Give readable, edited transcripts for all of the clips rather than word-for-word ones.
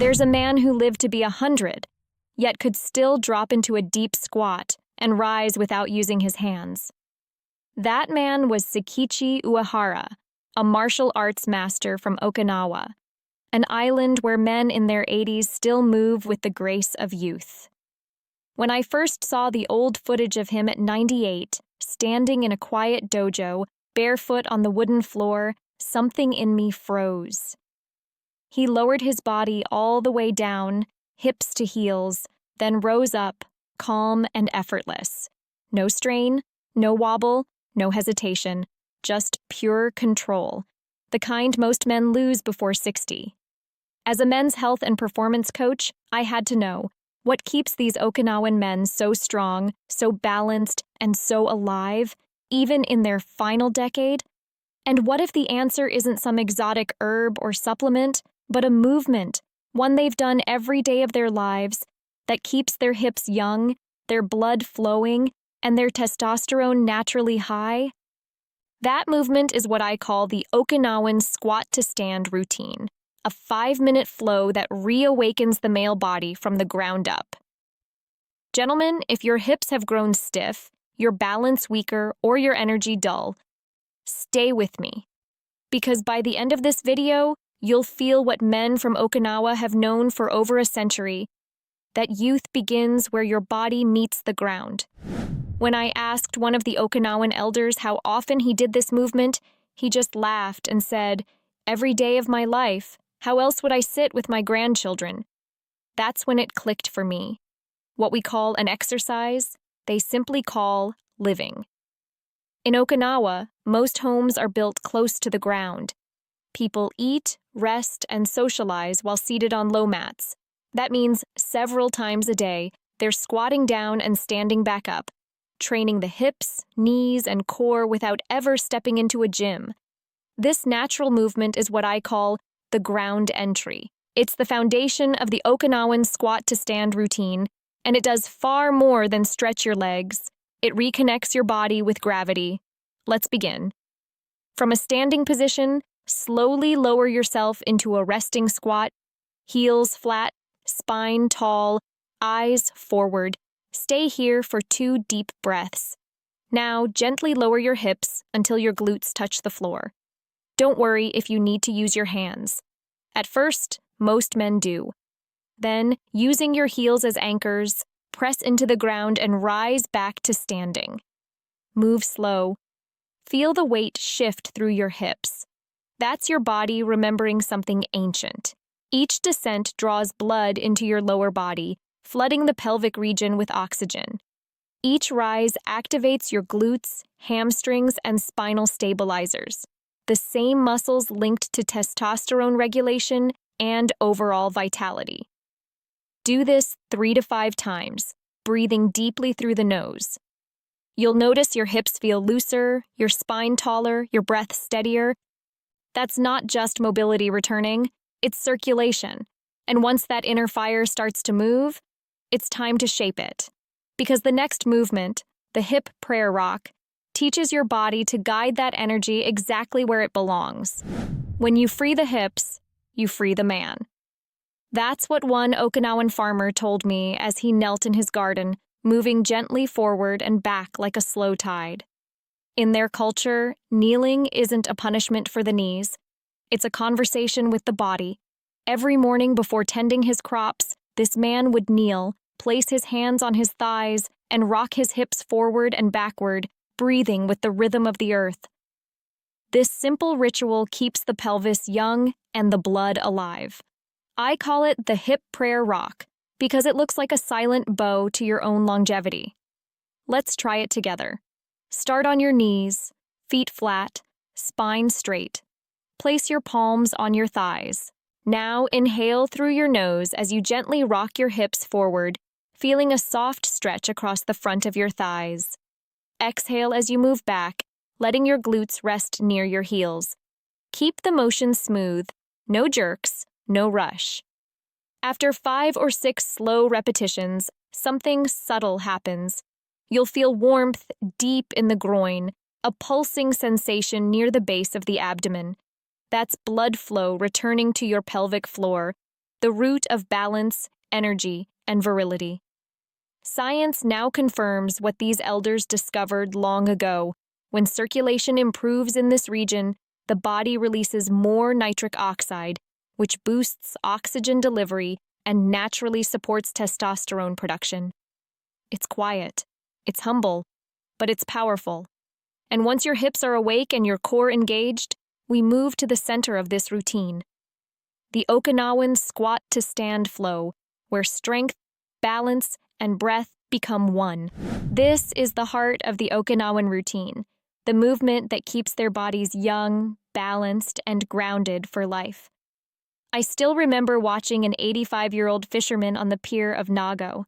There's a man who lived to be 100, yet could still drop into a deep squat and rise without using his hands. That man was Sekichi Uehara, a martial arts master from Okinawa, an island where men in their 80s still move with the grace of youth. When I first saw the old footage of him at 98, standing in a quiet dojo, barefoot on the wooden floor, something in me froze. He lowered his body all the way down, hips to heels, then rose up, calm and effortless. No strain, no wobble, no hesitation, just pure control, the kind most men lose before 60. As a men's health and performance coach, I had to know, what keeps these Okinawan men so strong, so balanced, and so alive, even in their final decade? And what if the answer isn't some exotic herb or supplement, but a movement, one they've done every day of their lives, that keeps their hips young, their blood flowing, and their testosterone naturally high? That movement is what I call the Okinawan Squat-to-Stand Routine, a 5-minute flow that reawakens the male body from the ground up. Gentlemen, if your hips have grown stiff, your balance weaker, or your energy dull, stay with me. Because by the end of this video, you'll feel what men from Okinawa have known for over a century, that youth begins where your body meets the ground. When I asked one of the Okinawan elders how often he did this movement, he just laughed and said, "Every day of my life. How else would I sit with my grandchildren?" That's when it clicked for me. What we call an exercise, they simply call living. In Okinawa, most homes are built close to the ground. People eat, rest, and socialize while seated on low mats. That means several times a day, they're squatting down and standing back up, training the hips, knees, and core without ever stepping into a gym. This natural movement is what I call the ground entry. It's the foundation of the Okinawan Squat-to-Stand Routine, and it does far more than stretch your legs. It reconnects your body with gravity. Let's begin. From a standing position, slowly lower yourself into a resting squat, heels flat, spine tall, eyes forward. Stay here for 2 deep breaths. Now, gently lower your hips until your glutes touch the floor. Don't worry if you need to use your hands. At first, most men do. Then, using your heels as anchors, press into the ground and rise back to standing. Move slow. Feel the weight shift through your hips. That's your body remembering something ancient. Each descent draws blood into your lower body, flooding the pelvic region with oxygen. Each rise activates your glutes, hamstrings, and spinal stabilizers, the same muscles linked to testosterone regulation and overall vitality. Do this 3 to 5 times, breathing deeply through the nose. You'll notice your hips feel looser, your spine taller, your breath steadier. That's not just mobility returning, it's circulation. And once that inner fire starts to move, it's time to shape it. Because the next movement, the hip prayer rock, teaches your body to guide that energy exactly where it belongs. When you free the hips, you free the man. That's what one Okinawan farmer told me as he knelt in his garden, moving gently forward and back like a slow tide. In their culture, kneeling isn't a punishment for the knees. It's a conversation with the body. Every morning before tending his crops, this man would kneel, place his hands on his thighs, and rock his hips forward and backward, breathing with the rhythm of the earth. This simple ritual keeps the pelvis young and the blood alive. I call it the hip prayer rock because it looks like a silent bow to your own longevity. Let's try it together. Start on your knees, feet flat, spine straight. Place your palms on your thighs. Now inhale through your nose as you gently rock your hips forward, feeling a soft stretch across the front of your thighs. Exhale as you move back, letting your glutes rest near your heels. Keep the motion smooth, no jerks, no rush. After 5 or 6 slow repetitions, something subtle happens. You'll feel warmth deep in the groin, a pulsing sensation near the base of the abdomen. That's blood flow returning to your pelvic floor, the root of balance, energy, and virility. Science now confirms what these elders discovered long ago. When circulation improves in this region, the body releases more nitric oxide, which boosts oxygen delivery and naturally supports testosterone production. It's quiet, it's humble, but it's powerful. And once your hips are awake and your core engaged, we move to the center of this routine. The Okinawan Squat-to-Stand flow, where strength, balance, and breath become one. This is the heart of the Okinawan routine, the movement that keeps their bodies young, balanced, and grounded for life. I still remember watching an 85-year-old fisherman on the pier of Nago.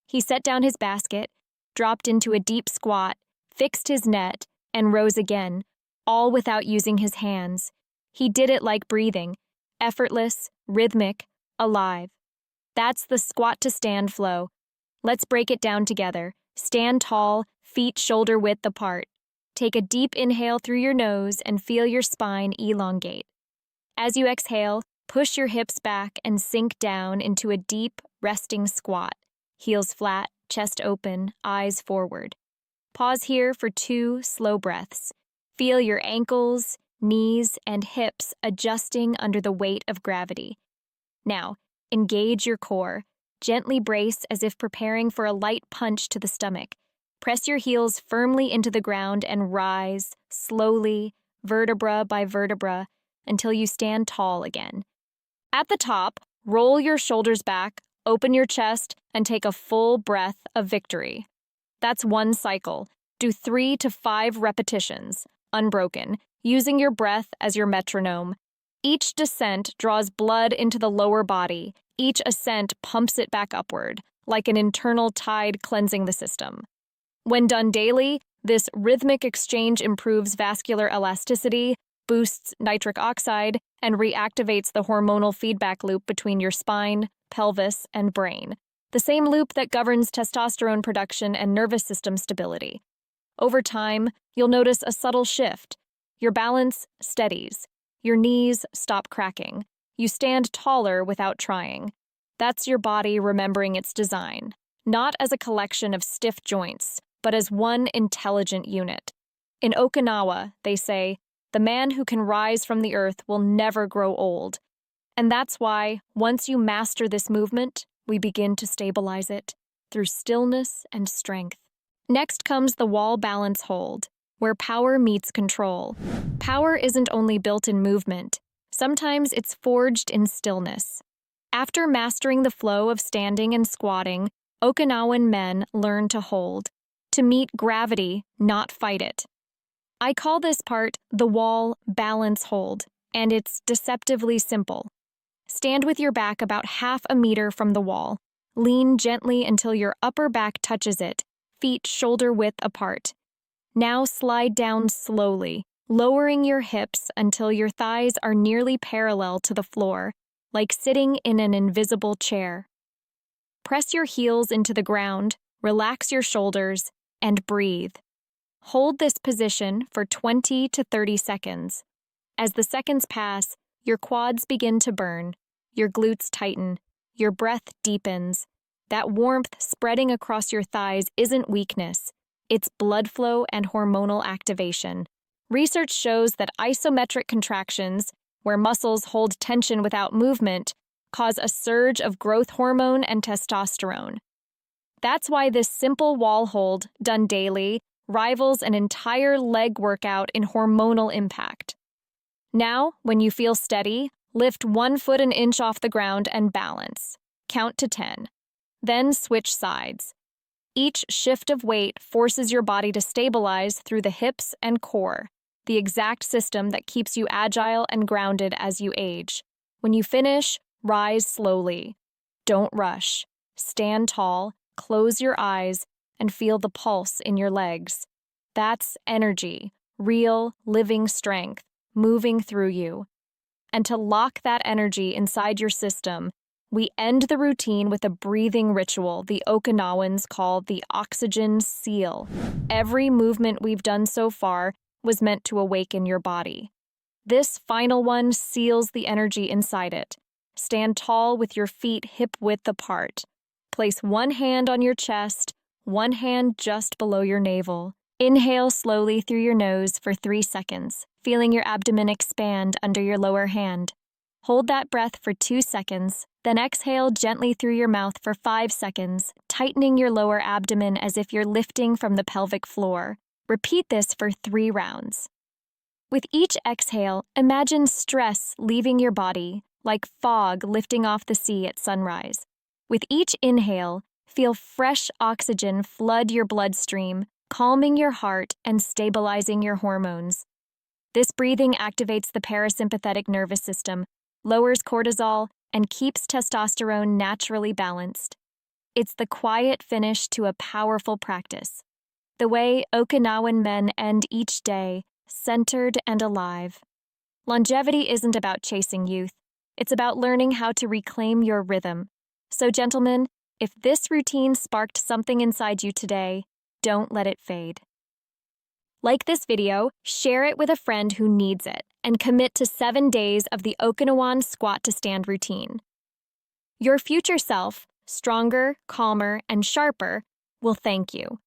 He set down his basket, dropped into a deep squat, fixed his net, and rose again, all without using his hands. He did it like breathing, effortless, rhythmic, alive. That's the squat-to-stand flow. Let's break it down together. Stand tall, feet shoulder-width apart. Take a deep inhale through your nose and feel your spine elongate. As you exhale, push your hips back and sink down into a deep, resting squat. Heels flat, chest open, eyes forward. Pause here for 2 slow breaths. Feel your ankles, knees, and hips adjusting under the weight of gravity. Now, engage your core. Gently brace as if preparing for a light punch to the stomach. Press your heels firmly into the ground and rise, slowly, vertebra by vertebra, until you stand tall again. At the top, roll your shoulders back, open your chest, and take a full breath of victory. That's 1 cycle. Do 3 to 5 repetitions, unbroken, using your breath as your metronome. Each descent draws blood into the lower body. Each ascent pumps it back upward, like an internal tide cleansing the system. When done daily, this rhythmic exchange improves vascular elasticity, boosts nitric oxide, and reactivates the hormonal feedback loop between your spine, pelvis, and brain, the same loop that governs testosterone production and nervous system stability. Over time, you'll notice a subtle shift. Your balance steadies. Your knees stop cracking. You stand taller without trying. That's your body remembering its design, not as a collection of stiff joints, but as one intelligent unit. In Okinawa, they say, the man who can rise from the earth will never grow old. And that's why, once you master this movement, we begin to stabilize it through stillness and strength. Next comes the wall balance hold, where power meets control. Power isn't only built in movement. Sometimes it's forged in stillness. After mastering the flow of standing and squatting, Okinawan men learn to hold, to meet gravity, not fight it. I call this part the wall balance hold, and it's deceptively simple. Stand with your back about half a meter from the wall. Lean gently until your upper back touches it, feet shoulder-width apart. Now slide down slowly, lowering your hips until your thighs are nearly parallel to the floor, like sitting in an invisible chair. Press your heels into the ground, relax your shoulders, and breathe. Hold this position for 20 to 30 seconds. As the seconds pass, your quads begin to burn, your glutes tighten, your breath deepens. That warmth spreading across your thighs isn't weakness. It's blood flow and hormonal activation. Research shows that isometric contractions, where muscles hold tension without movement, cause a surge of growth hormone and testosterone. That's why this simple wall hold, done daily, rivals an entire leg workout in hormonal impact. Now, when you feel steady, lift 1 foot an inch off the ground and balance. Count to 10. Then switch sides. Each shift of weight forces your body to stabilize through the hips and core, the exact system that keeps you agile and grounded as you age. When you finish, rise slowly. Don't rush. Stand tall, close your eyes, and feel the pulse in your legs. That's energy, real, living strength, moving through you. And to lock that energy inside your system, we end the routine with a breathing ritual the Okinawans call the oxygen seal. Every movement we've done so far was meant to awaken your body. This final one seals the energy inside it, Stand tall with your feet hip-width apart. Place one hand on your chest, one hand just below your navel. Inhale slowly through your nose for 3 seconds, feeling your abdomen expand under your lower hand. Hold that breath for 2 seconds, then exhale gently through your mouth for 5 seconds, tightening your lower abdomen as if you're lifting from the pelvic floor. Repeat this for 3 rounds. With each exhale, imagine stress leaving your body, like fog lifting off the sea at sunrise. With each inhale, feel fresh oxygen flood your bloodstream, calming your heart and stabilizing your hormones. This breathing activates the parasympathetic nervous system, lowers cortisol, and keeps testosterone naturally balanced. It's the quiet finish to a powerful practice. The way Okinawan men end each day, centered and alive. Longevity isn't about chasing youth. It's about learning how to reclaim your rhythm. So, gentlemen, if this routine sparked something inside you today, don't let it fade. Like this video, share it with a friend who needs it, and commit to 7 days of the Okinawan Squat-to-Stand Routine. Your future self, stronger, calmer, and sharper, will thank you.